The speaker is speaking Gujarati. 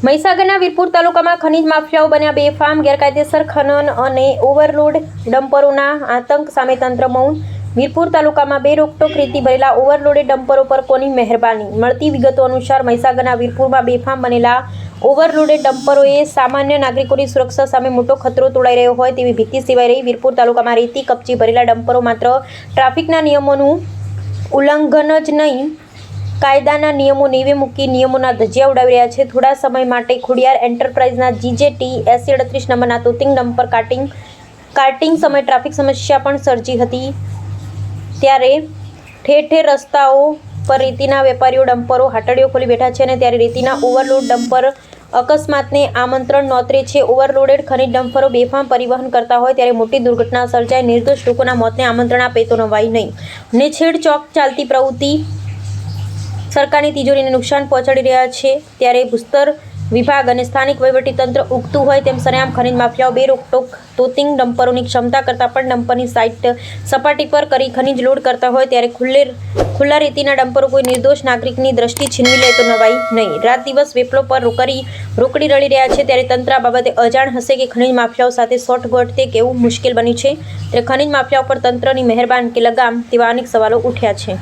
મહીસાગરના વીરપુર તાલુકામાં ખનીજ માફિયાઓ બન્યા બેફામ. ગેરકાયદેસર ખનન અને ઓવરલોડ ડમ્પરોના આતંક સામે તંત્ર મૌન. વીરપુર તાલુકામાં બે રોકટોક રીતિ ભરેલા ઓવરલોડેડ ડમ્પરો પર કોની મહેરબાની? મળતી વિગતો અનુસાર મહીસાગરના વીરપુરમાં બેફામ બનેલા ઓવરલોડેડ ડમ્પરોએ સામાન્ય નાગરિકોની સુરક્ષા સામે મોટો ખતરો તોડાઈ રહ્યો હોય તેવી ભીતિ સેવાઈ રહી. વીરપુર તાલુકામાં રેતી કપચી ભરેલા ડમ્પરો માત્ર ટ્રાફિકના નિયમોનું ઉલ્લંઘન જ નહીં, કાયદાના નિયમો નેવે મૂકી નિયમોના ધજિયા ઉડાવી રહ્યા છે. થોડા સમય માટે ખોડિયાર એન્ટરપ્રાઇઝના GJT 8038 નંબરના તોતિંગ ડમ્પર કાર્ટિંગ સમયે ટ્રાફિક સમસ્યા પણ સર્જી હતી. ત્યારે ઠેર ઠેર રસ્તાઓ પર રેતીના વેપારીઓ ડમ્પરો હાટડીઓ ખોલી બેઠા છે અને ત્યારે રેતીના ઓવરલોડ ડમ્પર અકસ્માતને આમંત્રણ નોતરે છે. ઓવરલોડેડ ખનીજ ડમ્પરો બેફામ પરિવહન કરતા હોય ત્યારે મોટી દુર્ઘટના સર્જાય. નિર્દોષ લોકોના મોતને આમંત્રણ આપે તો નવાઈ નહીં. ને છેડચોક ચાલતી પ્રવૃત્તિ સરકારની તિજોરીને નુકસાન પહોંચાડી રહ્યા છે. ત્યારે ભૂસ્તર વિભાગ અને સ્થાનિક વહીવટીતંત્ર ઉગતું હોય તેમ સરેઆમ ખનીજ માફિયાઓ બે રોકટોક તોતિંગ ડમ્પરોની ક્ષમતા કરતાં પણ ડમ્પરની સાઇટ સપાટી પર કરી ખનીજ લોડ કરતા હોય ત્યારે ખુલ્લા રેતીના ડમ્પરો કોઈ નિર્દોષ નાગરિકની દ્રષ્ટિ છીનવી લે તો નવાઈ નહીં. રાત દિવસ વેપલો પર રોકડી રળી રહ્યા છે. ત્યારે તંત્ર આ બાબતે અજાણ હશે કે ખનીજ માફિયાઓ સાથે સોઠગોઠ તે કેવું મુશ્કેલ બન્યું છે. ત્યારે ખનીજ માફિયાઓ પર તંત્રની મહેરબાન કે લગામ તેવા અનેક સવાલો ઉઠ્યા છે.